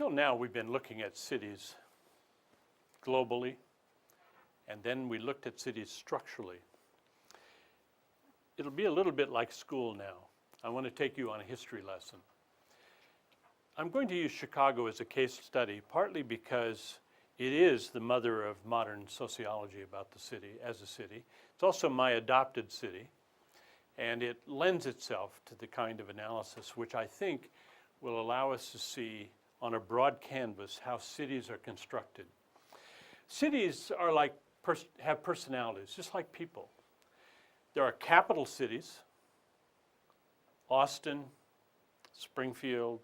Until now, we've been looking at cities globally, and then we looked at cities structurally. It'll be a little bit like school now. I want to take you on a history lesson. I'm going to use Chicago as a case study, partly because it is the mother of modern sociology about the city as a city. It's also my adopted city, and it lends itself to the kind of analysis which I think will allow us to see on a broad canvas how cities are constructed. Cities are like have personalities, just like people. There are capital cities, Austin, Springfield,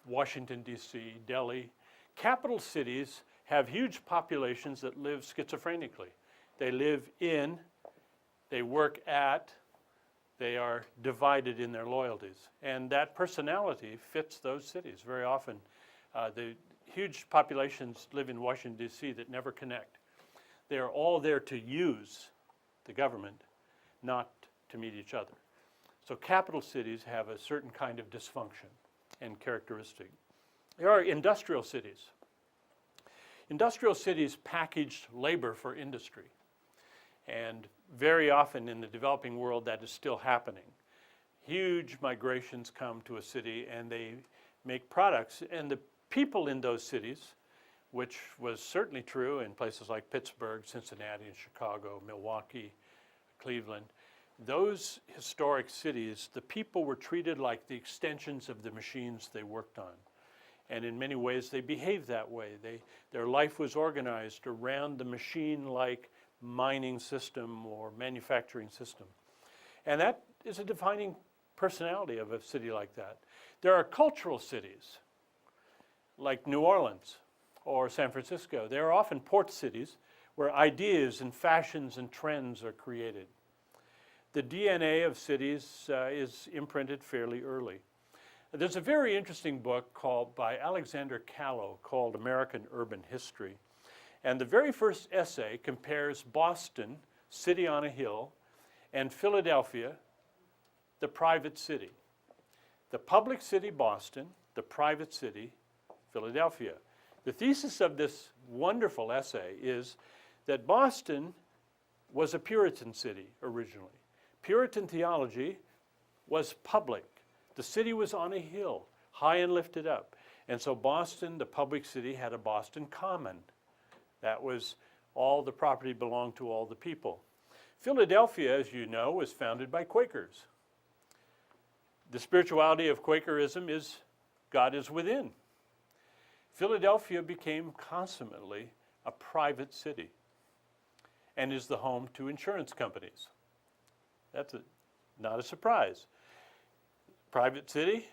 Washington, D.C., Delhi. Capital cities have huge populations that live schizophrenically. They live in, they work at, they are divided in their loyalties. And that personality fits those cities. Very often, the huge populations live in Washington, D.C. that never connect. They are all there to use the government, not to meet each other. So capital cities have a certain kind of dysfunction and characteristic. There are industrial cities. Industrial cities packaged labor for industry. And very often in the developing world, that is still happening. Huge migrations come to a city and they make products. And the people in those cities, which was certainly true in places like Pittsburgh, Cincinnati, and Chicago, Milwaukee, Cleveland, those historic cities, the people were treated like the extensions of the machines they worked on. And in many ways, they behaved that way. Their life was organized around the machine-like mining system or manufacturing system. And that is a defining personality of a city like that. There are cultural cities, like New Orleans or San Francisco. They are often port cities where ideas and fashions and trends are created. The DNA of cities is imprinted fairly early. There's a very interesting book by Alexander Callow called American Urban History. And the very first essay compares Boston, city on a hill, and Philadelphia, the private city. The public city, Boston, the private city, Philadelphia. The thesis of this wonderful essay is that Boston was a Puritan city originally. Puritan theology was public. The city was on a hill, high and lifted up. And so Boston, the public city, had a Boston Common. That was all the property belonged to all the people. Philadelphia, as you know, was founded by Quakers. The spirituality of Quakerism is God is within. Philadelphia became consummately a private city and is the home to insurance companies. That's not a surprise. Private city,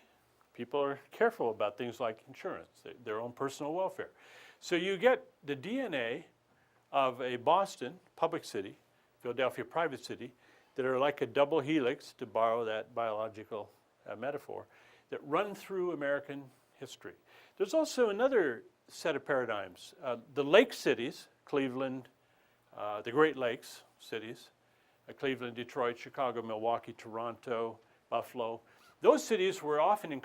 people are careful about things like insurance, their own personal welfare. So you get the DNA of a Boston public city, Philadelphia private city, that are like a double helix, to borrow that biological metaphor, that run through American history. There's also another set of paradigms. The lake cities, Cleveland, the Great Lakes cities, Cleveland, Detroit, Chicago, Milwaukee, Toronto, Buffalo. Those cities were often in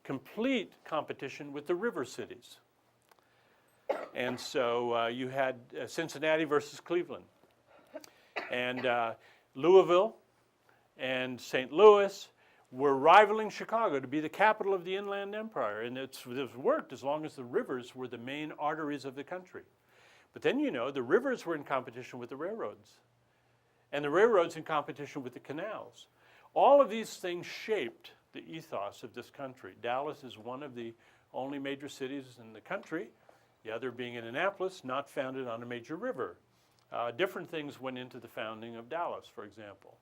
complete competition with the river cities. And so you had Cincinnati versus Cleveland. And Louisville and St. Louis were rivaling Chicago to be the capital of the Inland Empire. And it worked as long as the rivers were the main arteries of the country. But then, you know, the rivers were in competition with the railroads. And the railroads in competition with the canals. All of these things shaped the ethos of this country. Dallas is one of the only major cities in the country, the other being Indianapolis, not founded on a major river. Different things went into the founding of Dallas, for example.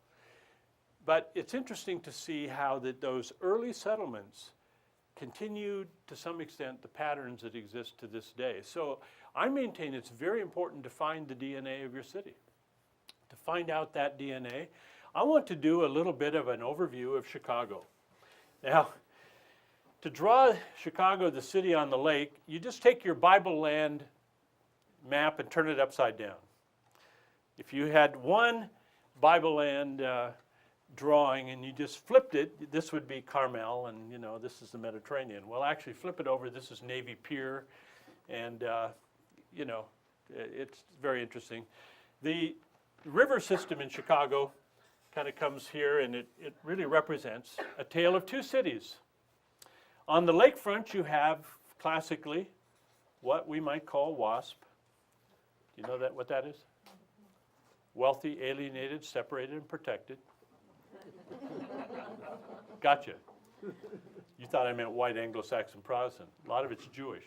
But it's interesting to see how those early settlements continued to some extent the patterns that exist to this day. So I maintain it's very important to find the DNA of your city. To find out that DNA, I want to do a little bit of an overview of Chicago. Now, to draw Chicago, the city on the lake, you just take your Bible land map and turn it upside down. If you had one Bible land drawing and you just flipped it, this would be Carmel, and this is the Mediterranean. Well, actually flip it over, this is Navy Pier, and it's very interesting. The river system in Chicago kind of comes here, and it really represents a tale of two cities. On the lakefront, you have classically what we might call WASP. Do you know what that is? Wealthy, alienated, separated, and protected. Gotcha. You thought I meant white Anglo-Saxon Protestant. A lot of it's Jewish.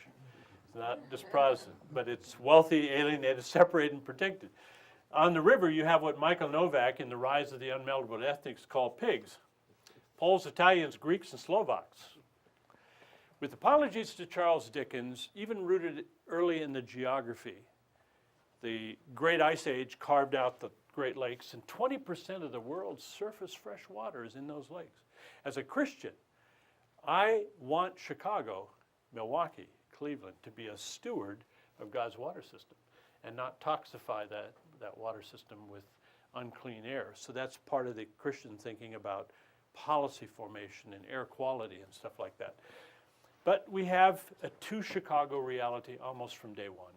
It's not just Protestant, but it's wealthy, alienated, separated, and protected. On the river, you have what Michael Novak in The Rise of the Unmeldable Ethnics called pigs. Poles, Italians, Greeks, and Slovaks. With apologies to Charles Dickens, even rooted early in the geography, the Great Ice Age carved out the Great Lakes, and 20% of the world's surface fresh water is in those lakes. As a Christian, I want Chicago, Milwaukee, Cleveland to be a steward of God's water system and not toxify that water system with unclean air. So that's part of the Christian thinking about policy formation and air quality and stuff like that. But we have a two Chicago reality almost from day one.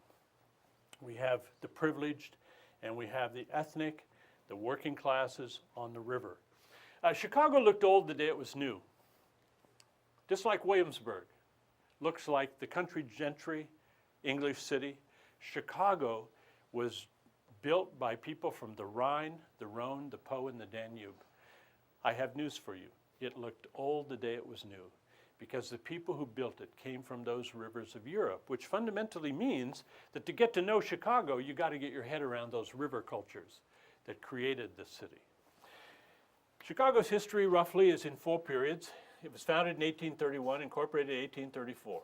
We have the privileged and we have the ethnic, the working classes on the river. Chicago looked old the day it was new. Just like Williamsburg looks like the country gentry, English city. Chicago was built by people from the Rhine, the Rhone, the Po, and the Danube. I have news for you. It looked old the day it was new because the people who built it came from those rivers of Europe, which fundamentally means that to get to know Chicago, you got to get your head around those river cultures that created the city. Chicago's history roughly is in 4 periods. It was founded in 1831, incorporated in 1834.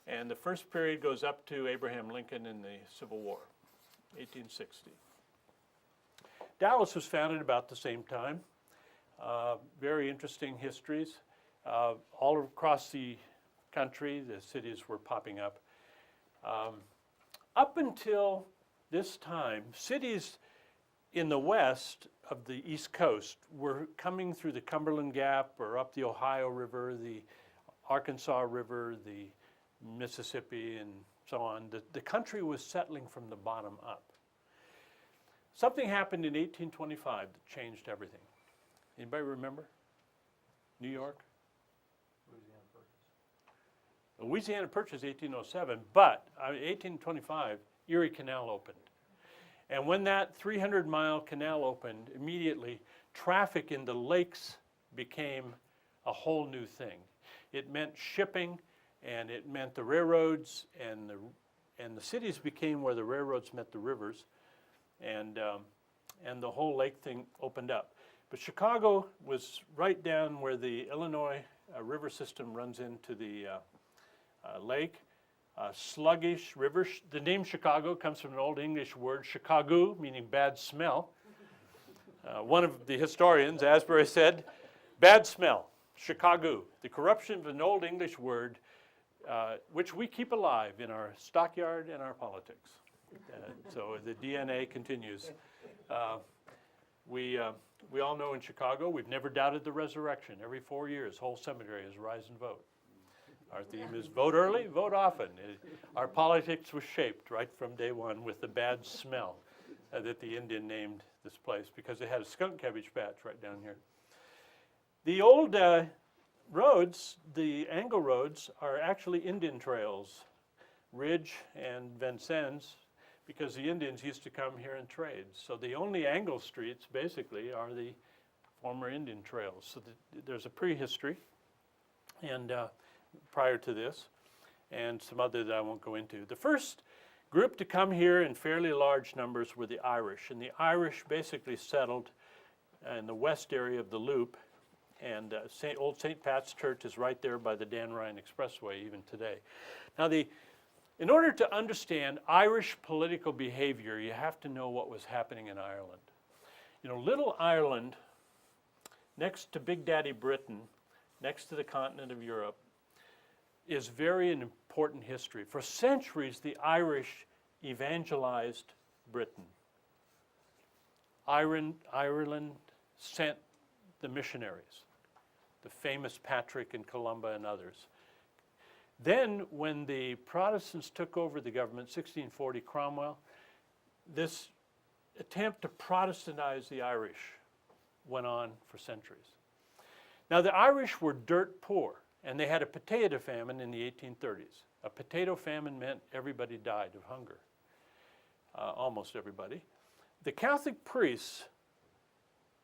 And the first period goes up to Abraham Lincoln in the Civil War, 1860. Dallas was founded about the same time. Very interesting histories. All across the country, the cities were popping up. Up until this time, cities in the west of the East Coast were coming through the Cumberland Gap or up the Ohio River, the Arkansas River, the Mississippi, and so on. The country was settling from the bottom up. Something happened in 1825 that changed everything. Anybody remember? New York? Louisiana Purchase 1807, but 1825, Erie Canal opened. And when that 300-mile canal opened, immediately traffic in the lakes became a whole new thing. It meant shipping, and it meant the railroads, and the cities became where the railroads met the rivers, and the whole lake thing opened up. But Chicago was right down where the Illinois river system runs into the lake. Sluggish river. The name Chicago comes from an Old English word, Chicago, meaning bad smell. One of the historians, Asbury, said, bad smell, Chicago, the corruption of an Old English word, which we keep alive in our stockyard and our politics. So the DNA continues. We all know in Chicago, we've never doubted the resurrection. Every 4 years, whole cemetery is rise and vote. Our theme is vote early, vote often. Our politics was shaped right from day one with the bad smell that the Indian named this place because it had a skunk cabbage patch right down here. The old roads, the angle roads, are actually Indian trails, Ridge and Vincennes, because the Indians used to come here and trade. So the only angle streets basically are the former Indian trails. So there's a prehistory and prior to this, and some other that I won't go into. The first group to come here in fairly large numbers were the Irish, and the Irish basically settled in the west area of the Loop, and old St. Pat's Church is right there by the Dan Ryan Expressway even today. Now, in order to understand Irish political behavior, you have to know what was happening in Ireland. You know, little Ireland, next to Big Daddy Britain, next to the continent of Europe, is very an important history. For centuries, the Irish evangelized Britain. Ireland sent the missionaries, the famous Patrick and Columba and others. Then when the Protestants took over the government, 1640, Cromwell, this attempt to Protestantize the Irish went on for centuries. Now the Irish were dirt poor, and they had a potato famine in the 1830s. A potato famine meant everybody died of hunger, almost everybody. The Catholic priests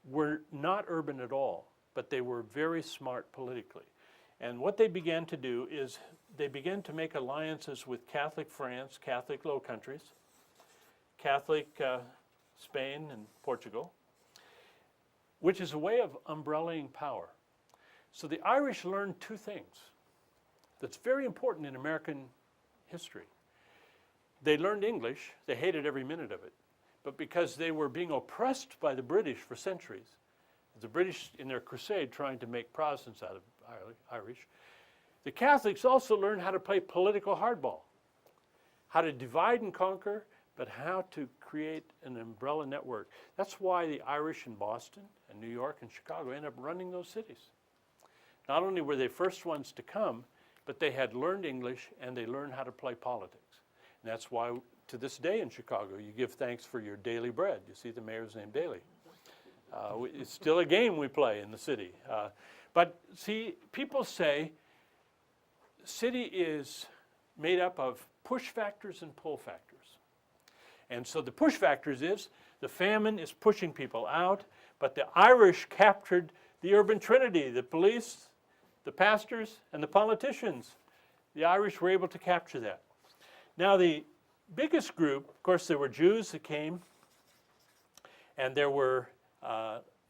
were not urban at all, but they were very smart politically. And what they began to do is they began to make alliances with Catholic France, Catholic Low Countries, Catholic Spain and Portugal, which is a way of umbrellaing power. So the Irish learned two things that's very important in American history. They learned English. They hated every minute of it. But because they were being oppressed by the British for centuries, the British in their crusade trying to make Protestants out of Irish, the Catholics also learned how to play political hardball, how to divide and conquer, but how to create an umbrella network. That's why the Irish in Boston and New York and Chicago ended up running those cities. Not only were they first ones to come, but they had learned English and they learned how to play politics. And that's why to this day in Chicago, you give thanks for your daily bread. You see the mayor's name Daily. It's still a game we play in the city. But see, people say city is made up of push factors and pull factors. And so the push factors is the famine is pushing people out, but the Irish captured the urban trinity, the police, the pastors, and the politicians. The Irish were able to capture that. Now the biggest group, of course, there were Jews that came, and there were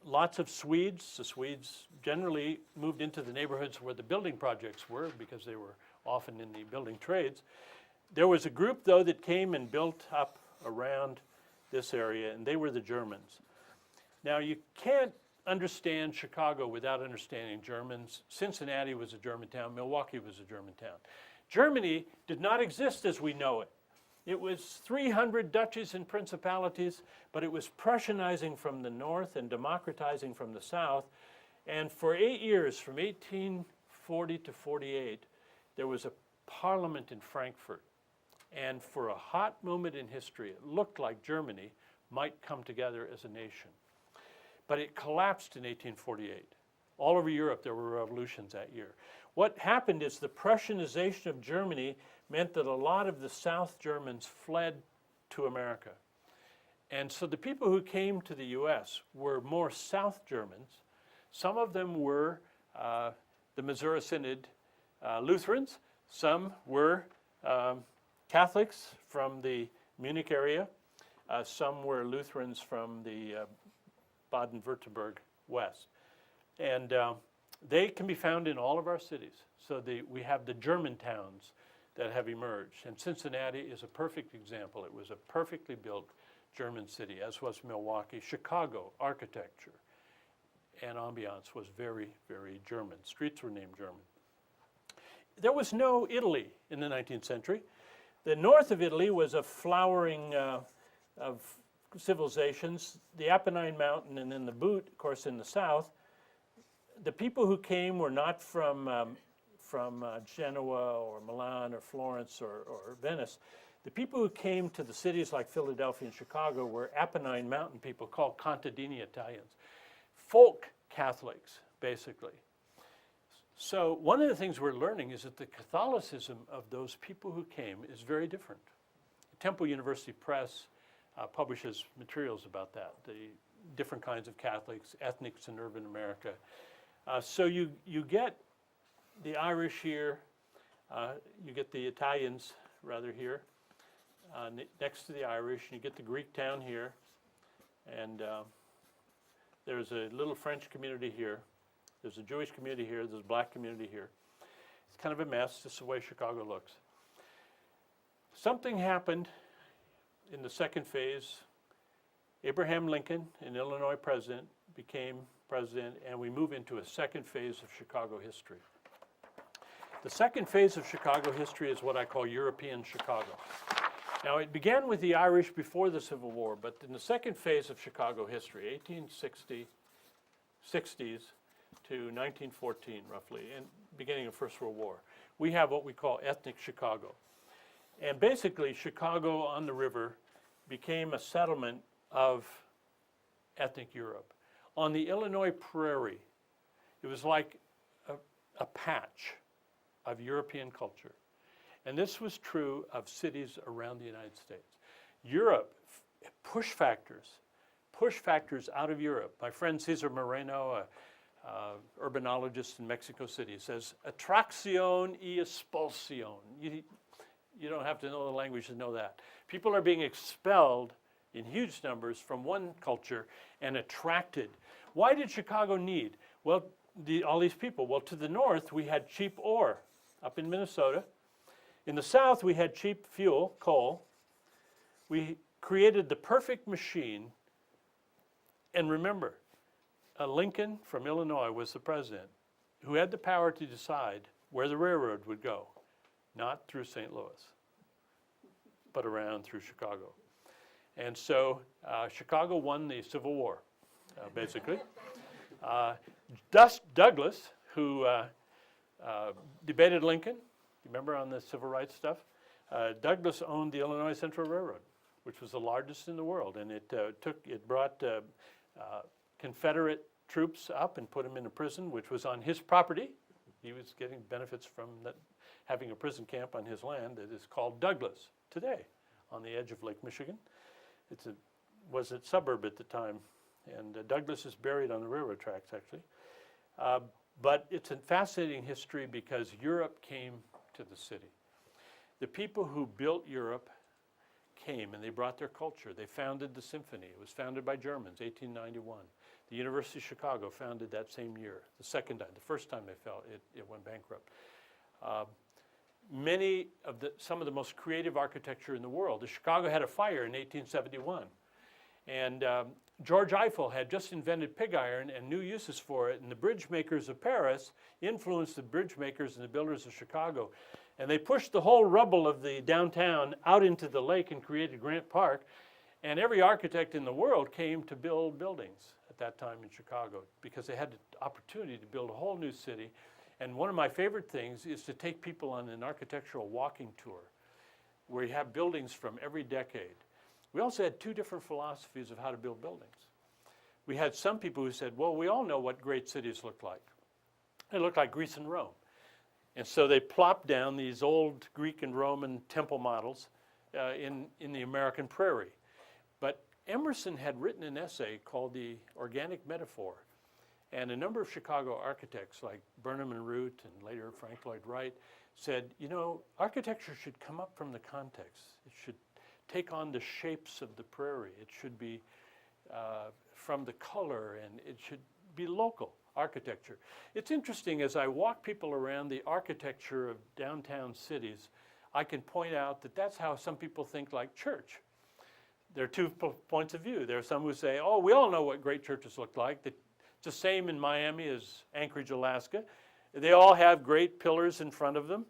lots of Swedes. The Swedes generally moved into the neighborhoods where the building projects were because they were often in the building trades. There was a group, though, that came and built up around this area, and they were the Germans. Now, you can't understand Chicago without understanding Germans. Cincinnati was a German town. Milwaukee was a German town. Germany did not exist as we know it. It was 300 duchies and principalities, but it was Prussianizing from the north and democratizing from the south. And for 8 years, from 1840 to 48, there was a parliament in Frankfurt. And for a hot moment in history, it looked like Germany might come together as a nation. But it collapsed in 1848. All over Europe, there were revolutions that year. What happened is the Prussianization of Germany meant that a lot of the South Germans fled to America. And so the people who came to the U.S. were more South Germans. Some of them were the Missouri Synod Lutherans. Some were Catholics from the Munich area. Some were Lutherans from the Baden-Württemberg West. And they can be found in all of our cities. So we have the German towns that have emerged. And Cincinnati is a perfect example. It was a perfectly built German city, as was Milwaukee. Chicago, architecture and ambiance was very, very German. Streets were named German. There was no Italy in the 19th century. The north of Italy was a flowering of civilizations, the Apennine Mountain and then the Boot, of course, in the south. The people who came were not from Genoa or Milan or Florence or Venice. The people who came to the cities like Philadelphia and Chicago were Apennine Mountain people called contadini Italians, folk Catholics, basically. So one of the things we're learning is that the Catholicism of those people who came is very different. Temple University Press publishes materials about that, the different kinds of Catholics, ethnics in urban America. So you get the Irish here, you get the Italians rather here, next to the Irish, and you get the Greek town here, and there's a little French community here, there's a Jewish community here, there's a black community here. It's kind of a mess, just the way Chicago looks. Something happened in the second phase. Abraham Lincoln, an Illinois president, became president, and we move into a second phase of Chicago history. The second phase of Chicago history is what I call European Chicago. Now, it began with the Irish before the Civil War, but in the second phase of Chicago history, 1860, 60s to 1914, roughly, and beginning of First World War. We have what we call ethnic Chicago. And basically, Chicago on the river became a settlement of ethnic Europe. On the Illinois prairie, it was like a patch of European culture. And this was true of cities around the United States. Europe, push factors out of Europe. My friend Cesar Moreno, urbanologist in Mexico City, says, atracción y expulsión. You don't have to know the language to know that. People are being expelled in huge numbers from one culture and attracted. Why did Chicago need? Well, all these people. Well, to the north, we had cheap ore up in Minnesota. In the south, we had cheap fuel, coal. We created the perfect machine. And remember, Lincoln from Illinois was the president who had the power to decide where the railroad would go, not through St. Louis, but around through Chicago. And so Chicago won the Civil War, basically. Douglas, who debated Lincoln, remember on the civil rights stuff? Douglas owned the Illinois Central Railroad, which was the largest in the world, and it brought Confederate troops up and put them in a prison, which was on his property. He was getting benefits from having a prison camp on his land that is called Douglas today, on the edge of Lake Michigan. Was a suburb at the time, and Douglas is buried on the railroad tracks, actually. But it's a fascinating history because Europe came to the city. The people who built Europe came and they brought their culture. They founded the symphony. It was founded by Germans, 1891. The University of Chicago founded that same year, the second time. The first time it went bankrupt. Some of the most creative architecture in the world. Chicago had a fire in 1871. And George Eiffel had just invented pig iron and new uses for it, and the bridge makers of Paris influenced the bridge makers and the builders of Chicago. And they pushed the whole rubble of the downtown out into the lake and created Grant Park. And every architect in the world came to build buildings at that time in Chicago because they had the opportunity to build a whole new city. And one of my favorite things is to take people on an architectural walking tour where you have buildings from every decade. We also had two different philosophies of how to build buildings. We had some people who said, well, we all know what great cities look like. They look like Greece and Rome. And so they plopped down these old Greek and Roman temple models in the American prairie. But Emerson had written an essay called The Organic Metaphor. And a number of Chicago architects like Burnham and Root and later Frank Lloyd Wright said, architecture should come up from the context. It should take on the shapes of the prairie. It should be from the color, and it should be local architecture. It's interesting, as I walk people around the architecture of downtown cities, I can point out that that's how some people think like church. There are two points of view. There are some who say, oh, we all know what great churches look like. It's the same in Miami as Anchorage, Alaska. They all have great pillars in front of them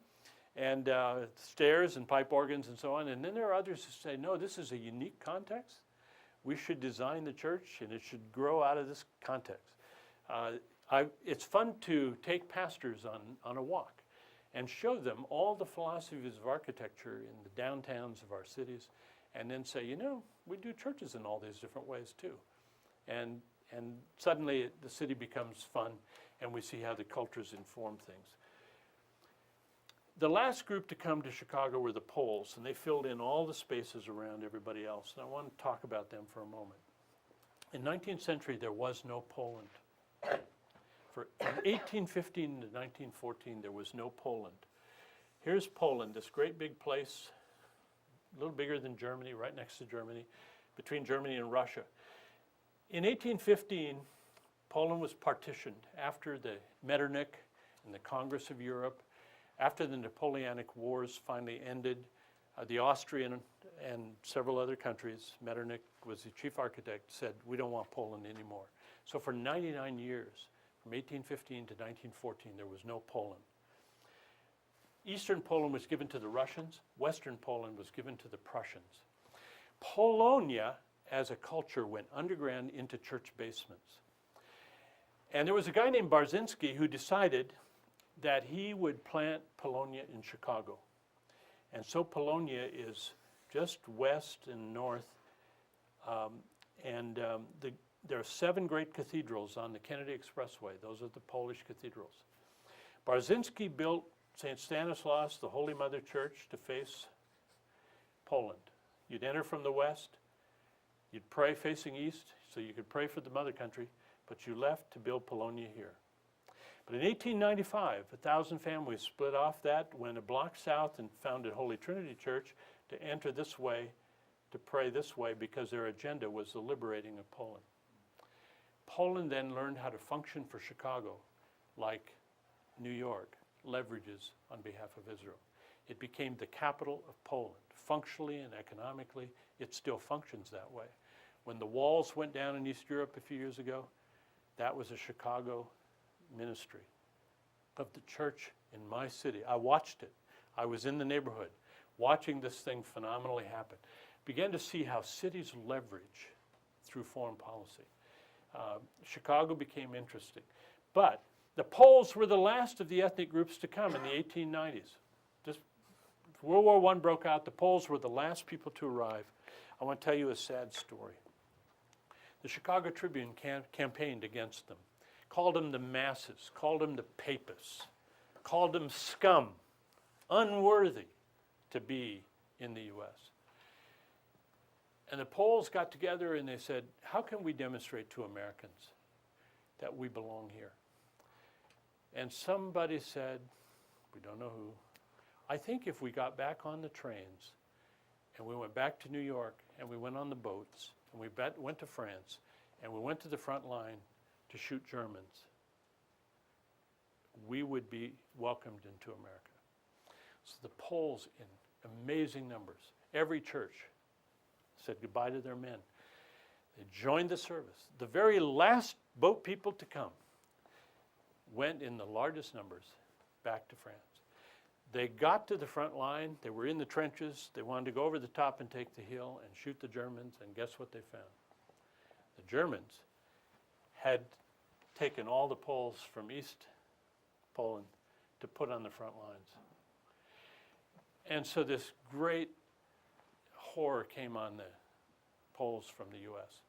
and stairs and pipe organs and so on. And then there are others who say, no, this is a unique context. We should design the church and it should grow out of this context. It's fun to take pastors on a walk and show them all the philosophies of architecture in the downtowns of our cities and then say, we do churches in all these different ways too. And suddenly the city becomes fun and we see how the cultures inform things. The last group to come to Chicago were the Poles, and they filled in all the spaces around everybody else. And I want to talk about them for a moment. In the 19th century, there was no Poland. From 1815 to 1914, there was no Poland. Here's Poland, this great big place, a little bigger than Germany, right next to Germany, between Germany and Russia. In 1815, Poland was partitioned after the Metternich and the Congress of Europe. After the Napoleonic Wars finally ended, the Austrian and several other countries, Metternich was the chief architect, said, we don't want Poland anymore. So for 99 years, from 1815 to 1914, there was no Poland. Eastern Poland was given to the Russians. Western Poland was given to the Prussians. Polonia, as a culture, went underground into church basements. And there was a guy named Barzinski who decided that he would plant Polonia in Chicago. And so Polonia is just west and north. There are 7 great cathedrals on the Kennedy Expressway. Those are the Polish cathedrals. Barzinski built St. Stanislaus, the Holy Mother Church, to face Poland. You'd enter from the west, you'd pray facing east, so you could pray for the mother country, but you left to build Polonia here. But in 1895, 1,000 families split off that, went a block south and founded Holy Trinity Church to enter this way, to pray this way, because their agenda was the liberating of Poland. Poland then learned how to function for Chicago like New York leverages on behalf of Israel. It became the capital of Poland. Functionally and economically, it still functions that way. When the walls went down in East Europe a few years ago, that was a Chicago ministry of the church in my city. I watched it. I was in the neighborhood watching this thing phenomenally happen. Began to see how cities leverage through foreign policy. Chicago became interesting. But the Poles were the last of the ethnic groups to come in the 1890s. Just World War I broke out. The Poles were the last people to arrive. I want to tell you a sad story. The Chicago Tribune campaigned against them, called them the masses, called them the papists, called them scum, unworthy to be in the U.S. And the Poles got together and they said, how can we demonstrate to Americans that we belong here? And somebody said, we don't know who, I think if we got back on the trains and we went back to New York and we went on the boats and we went to France and we went to the front line to shoot Germans, we would be welcomed into America. So the Poles, in amazing numbers, every church said goodbye to their men. They joined the service. The very last boat people to come went in the largest numbers back to France. They got to the front line. They were in the trenches. They wanted to go over the top and take the hill and shoot the Germans, and guess what they found? The Germans had taken all the Poles from East Poland to put on the front lines. And so this great horror came on the Poles from the U.S.,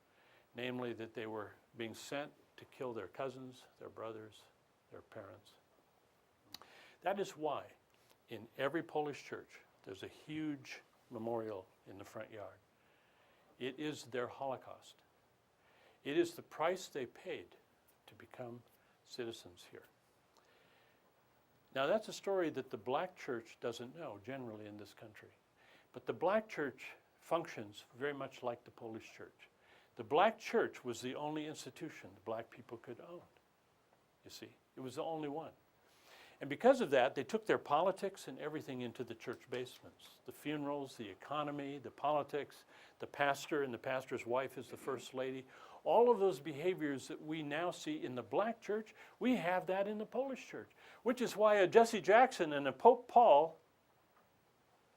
namely that they were being sent to kill their cousins, their brothers, their parents. That is why in every Polish church there's a huge memorial in the front yard. It is their Holocaust. It is the price they paid to become citizens here. Now that's a story that the black church doesn't know generally in this country. But the black church functions very much like the Polish church. The black church was the only institution the black people could own. You see, it was the only one. And because of that, they took their politics and everything into the church basements. The funerals, the economy, the politics, the pastor and the pastor's wife is the first lady. All of those behaviors that we now see in the black church, we have that in the Polish church, which is why a Jesse Jackson and a Pope Paul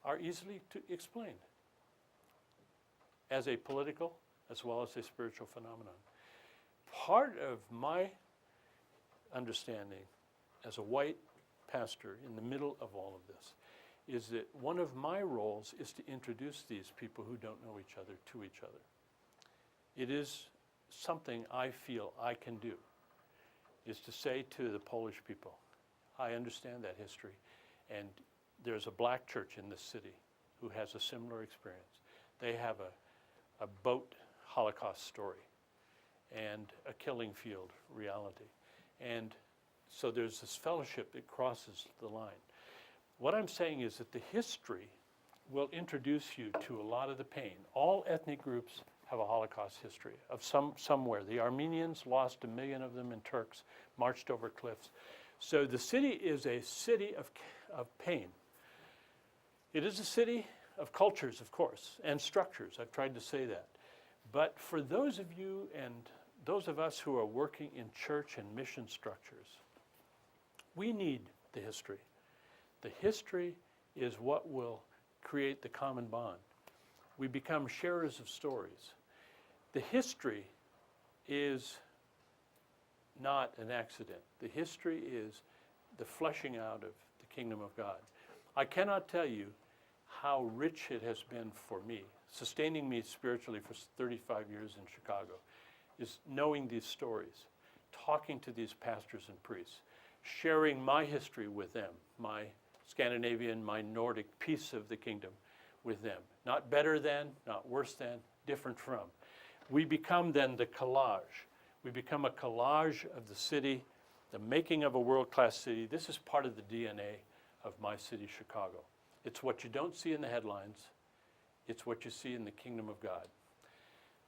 are easily explained as a political as well as a spiritual phenomenon. Part of my understanding as a white pastor in the middle of all of this is that one of my roles is to introduce these people who don't know each other to each other. It is something I feel I can do, is to say to the Polish people, I understand that history, and there's a black church in this city who has a similar experience. They have a boat Holocaust story and a killing field reality. And so there's this fellowship that crosses the line. What I'm saying is that the history will introduce you to a lot of the pain. All ethnic groups have a Holocaust history of somewhere. The Armenians lost 1 million of them, and Turks marched over cliffs. So the city is a city of pain. It is a city of cultures, of course, and structures. I've tried to say that. But for those of you and those of us who are working in church and mission structures, we need the history. The history is what will create the common bond. We become sharers of stories. The history is not an accident. The history is the fleshing out of the kingdom of God. I cannot tell you how rich it has been for me, sustaining me spiritually for 35 years in Chicago, is knowing these stories, talking to these pastors and priests, sharing my history with them, my Scandinavian, my Nordic piece of the kingdom with them. Not better than, not worse than, different from. We become then the collage. We become a collage of the city, the making of a world-class city. This is part of the DNA of my city, Chicago. It's what you don't see in the headlines. It's what you see in the kingdom of God.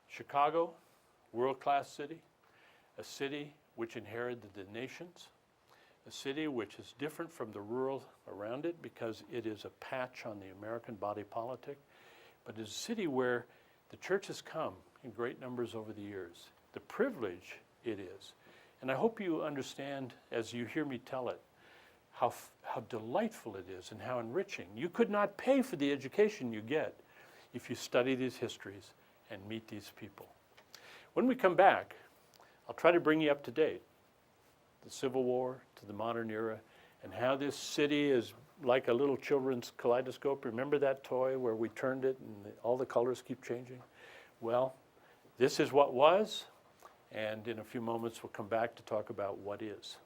Chicago, world-class city, a city which inherited the nations, a city which is different from the rural around it because it is a patch on the American body politic, but it's a city where the church has come in great numbers over the years. The privilege it is. And I hope you understand, as you hear me tell it, how delightful it is and how enriching. You could not pay for the education you get if you study these histories and meet these people. When we come back, I'll try to bring you up to date. The Civil War to the modern era, and how this city is like a little children's kaleidoscope. Remember that toy where we turned it and all the colors keep changing? Well, this is what was, and in a few moments we'll come back to talk about what is.